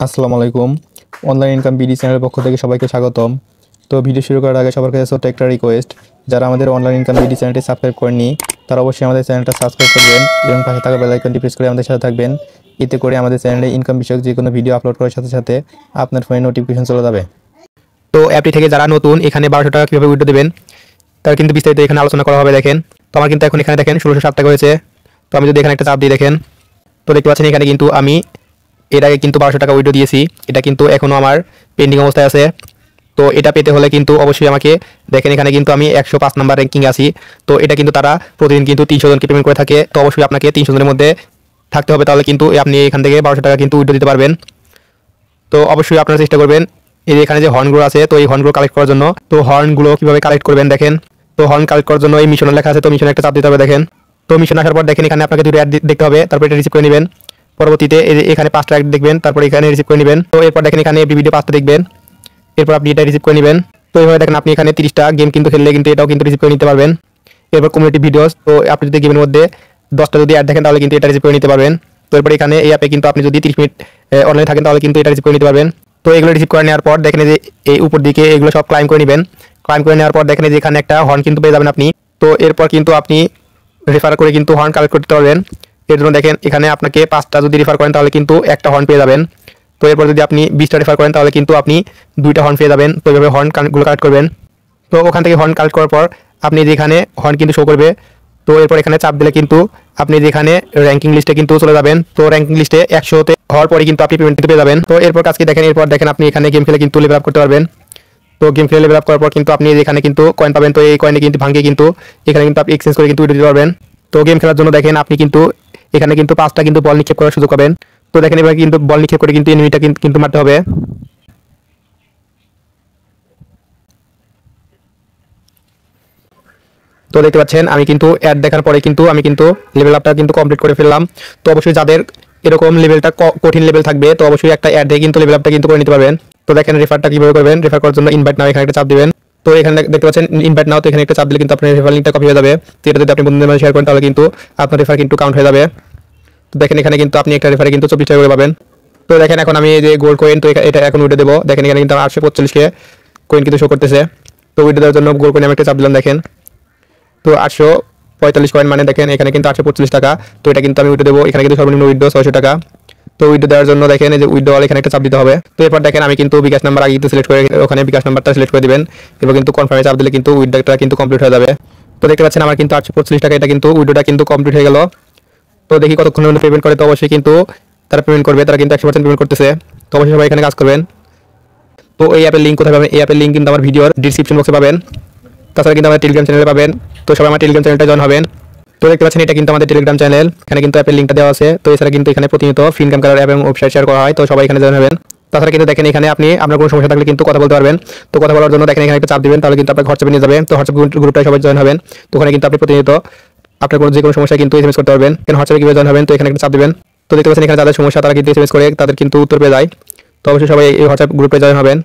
আসসালামু আলাইকুম। Online income BD চ্যানেলের পক্ষ থেকে সবাইকে স্বাগতম। তো ভিডিও শুরু করার আগে সবার কাছে ছোট্ট একটা রিকোয়েস্ট, যারা আমাদের অনলাইন ইনকাম বিডি চ্যানেলটি সাবস্ক্রাইব করেননি তারা অবশ্যই আমাদের চ্যানেলটা সাবস্ক্রাইব করবেন এবং পাশে থাকা বেল আইকনটি প্রেস করে আমাদের সাথে থাকবেন। এতে করে আমাদের চ্যানেলে ইনকাম বিষয়ক যে কোনো ভিডিও আপলোড করার সাথে সাথে আপনার ফোনে নোটিফিকেশন চলে যাবে। তো অ্যাপটি থেকে যারা নতুন, এখানে 1200 টাকা কীভাবে উইথড্র দেবেন তার কিন্তু বিস্তারিত এখানে আলোচনা করা হবে। দেখেন, তো আমার কিন্তু এখন এখানে দেখেন 1607 টাকা হয়েছে। তো আমি যদি এখানে একটা চাপ দিই, দেখেন তো দেখতে পাচ্ছেন এখানে কিন্তু আমি এর আগে কিন্তু 1200 টাকা উইথড্র দিয়েছি। এটা কিন্তু এখনও আমার পেন্ডিং অবস্থায় আছে। তো এটা পেতে হলে কিন্তু অবশ্যই আমাকে দেখেন এখানে কিন্তু আমি 105 নাম্বার র্যাঙ্কিং আছি। তো এটা কিন্তু তারা প্রতিদিন কিন্তু 300 জনকে পেমেন্ট করে থাকে। তো অবশ্যই আপনাকে 300 জনের মধ্যে থাকতে হবে, তাহলে কিন্তু আপনি এখান থেকে 1200 টাকা কিন্তু উইথড্র দিতে পারবেন। তো অবশ্যই আপনারা চেষ্টা করবেন এই যে এখানে যে হর্নগুলো আছে, তো এই হর্নগুলো কালেক্ট করার জন্য। তো হর্নগুলো কিভাবে কালেক্ট করবেন দেখেন। তো হর্ন কালেক্ট করার জন্য এই মিশনে লেখা আছে, তো মিশনে একটা চাপ দিতে হবে। দেখেন, তো মিশন আসার পর দেখেন এখানে আপনাকে দুটো অ্যাড দেখতে হবে, তারপর এটা রিসিভ করে নেবেন। পরবর্তীতে এখানে 5টা অ্যাড দেখবেন, তারপর এখানে রিসিভ করে নেবেন। তো এরপর দেখেন এখানে ভিডিও 5টা দেখবেন, এরপর আপনি এটা রিসিভ করে নেবেন। তো এইভাবে দেখেন আপনি এখানে 30টা গেম কিন্তু খেললে কিন্তু এটাও কিন্তু রিসিভ করে নিতে পারবেন। এরপর কমিউনিটি ভিডিওস, তো আপনি যদি গেমের মধ্যে 10টা যদি অ্যাড দেখেন তাহলে কিন্তু এটা রিসিভ করে নিতে পারবেন। তো এরপর এখানে এই অ্যাপে কিন্তু আপনি যদি 30 মিনিট অনলাইনে থাকেন তাহলে কিন্তু এটা রিসিভ করে নিতে পারবেন। তো এগুলো রিসিভ করে নেওয়ার পর দেখেন যে এই উপর দিকে এগুলো সব ক্লাইম করে নেবেন। ক্লাইম করে নেওয়ার পর দেখেন যে এখানে একটা হর্ন কিন্তু পেয়ে যাবেন আপনি। তো এরপর কিন্তু আপনি রেফার করে কিন্তু হর্ন কালেক্ট করতে পারবেন। এর জন্য দেখেন এখানে আপনাকে 5টা যদি রেফার করেন তাহলে কিন্তু একটা হর্ন পেয়ে যাবেন। তো এরপর যদি আপনি 20টা রেফার করেন তাহলে কিন্তু আপনি 2টা হর্ন পেয়ে যাবেন। তো এইভাবে হর্নগুলো কালেক্ট করবেন। তো ওখান থেকে হর্ন কালেক্ট করার পর আপনি যেখানে হর্ন কিন্তু শো করবে, তো এরপর এখানে চাপ দিলে কিন্তু আপনি যেখানে র্যাঙ্কিং লিস্টে কিন্তু চলে যাবেন। তো র্যাঙ্কিং লিস্টে 100তে হওয়ার পরে কিন্তু আপনি পেমেন্ট পেয়ে যাবেন। তো এরপর কাজকে দেখেন, এরপর দেখেন আপনি এখানে গেম খেলে কিন্তু লেভেল আপ করতে পারবেন। তো গেম খেলে লেভেল আপ করার পর কিন্তু আপনি এখানে কিন্তু কয়েন পাবেন। তো এই কয়েনে কিন্তু ভাঙিয়ে কিন্তু এখানে কিন্তু আপনি এক্সচেঞ্জ করে কিন্তু উঠে দিতে পারবেন। তো গেম খেলার জন্য দেখেন আপনি কিন্তু এখানে কিন্তু 5টা কিন্তু বল নিক্ষেপ করার সুযোগ পাবেন। তো দেখেন এবার কিন্তু বল নিক্ষেপ করে কিন্তু এনিমিটা কিন্তু মারতে হবে। তো দেখতে পাচ্ছেন আমি কিন্তু অ্যাড দেখার পরে কিন্তু আমি কিন্তু লেভেল আপটা কিন্তু কমপ্লিট করে ফেললাম। তো অবশ্যই যাদের এরকম লেভেলটা কঠিন লেভেল থাকবে, তো অবশ্যই একটা অ্যাড দিয়ে কিন্তু লেভেল আপটা কিন্তু করে নিতে পারবেন। তো দেখেন রেফারটা কিভাবে করবেন। রেফার করার জন্য ইনভাইট নাও এখানে একটা চাপ দিবেন। তো এখানে দেখতে পাচ্ছেন ইনভাইট নাও, তো এখানে একটা চাপ দিলে কিন্তু আপনার রেফার লিঙ্কটা কপি হয়ে যাবে। তো এটা যদি আপনি বন্ধুদের মাঝে শেয়ার করেন তাহলে কিন্তু আপনার রেফার কিন্তু কাউন্ট হয়ে যাবে। তো দেখেন এখানে কিন্তু আপনি একটা রেফারে কিন্তু 24 টাকা করে পাবেন। তো দেখেন এখন আমি এই যে গোল্ড কয়েন, তো এটা এখন উঠে দেবো। দেখেন এখানে কিন্তু 845 কয়েন কিন্তু শো করতেছে। তো উঠে দেওয়ার জন্য গোল্ড কয়েন আমি একটা চাপ দিলাম। দেখেন তো 845 কয়েন মানে দেখেন এখানে কিন্তু 845 টাকা। তো এটা কিন্তু আমি উইথড্র দেবো। এখানে কিন্তু সর্বনিম্ন উইথড্র 600 টাকা। তো উইথড্র দেওয়ার জন্য দেখেন এই যে উইথড্র এখানে একটা চাপ দিতে হবে। তো এরপর দেখেন আমি কিন্তু বিকাশ নাম্বার আগে কিন্তু সিলেক্ট করে ওখানে বিকাশ নাম্বারটা সিলেক্ট করে দিবেন। এরপর কিন্তু কনফার্মে চাপ দিলে কিন্তু উইথড্রটা কিন্তু কমপ্লিট হয়ে যাবে। তো দেখতে পাচ্ছেন আমার কিন্তু 845 টাকা এটা কিন্তু উইথড্রটা কিন্তু কমপ্লিট হয়ে গেল। তো দেখি কতক্ষণের মধ্যে পেমেন্ট করে। তো অবশ্যই কিন্তু তারা পেমেন্ট করবে, তারা কিন্তু 100% পেমেন্ট করতেছে। তো অবশ্যই সবাই এখানে কাজ করবেন। তো এই অ্যাপের লিঙ্ক কোথায় পাবেন? এই অ্যাপের লিঙ্ক কিন্তু আমার ভিডিওর ডিসক্রিপশন বক্সে পাবেন। তাছাড়া কিন্তু আমাদের টেলিগ্রাম চ্যানেলে পাবেন। তো সবাই আমার টেলিগ্রাম চ্যানেলটা জয়েন হবেন। তো দেখতে পাচ্ছেন এটা কিন্তু আমাদের টেলিগ্রাম চ্যানেল, এখানে কিন্তু অ্যাপের লিঙ্কটা দেওয়া আছে। তো এছাড়া কিন্তু এখানে প্রতিনিয়ত ফ্রি ইনকাম করার অ্যাপ এবং ওয়েবসাইট শেয়ার করা হয়। তো সবাই এখানে জয়েন হবেন। তাছাড়া কিন্তু দেখেন এখানে আপনি আপনার কোনো সমস্যা থাকলে কিন্তু কথা বলতে পারবেন। তো কথা বলার জন্য দেখেন এখানে একটা চাপ দিবেন, তাহলে কিন্তু আপনার হোয়াটসঅ্যাপে নিয়ে যাবে। তো হোয়াটসঅ্যাপ গ্রুপটায় সবাই জয়েন হবেন। তো ওখানে কিন্তু আপনি প্রতিনিয়ত আপনার কোনো যে কোনো সমস্যা কিন্তু এসএমএস করতে পারবেন। কেন হোয়াটসঅ্যাপে কীভাবে জয়েন হবেন, তো এখানে একটা চাপ দিবেন। তো দেখতে পাচ্ছেন এখানে যাদের সমস্যা তারা কিন্তু এসএমএস করে তাদের কিন্তু উত্তর পেয়ে যায়। তো অবশ্যই সবাই এই হোয়াটসঅ্যাপ গ্রুপে জয়েন হবেন।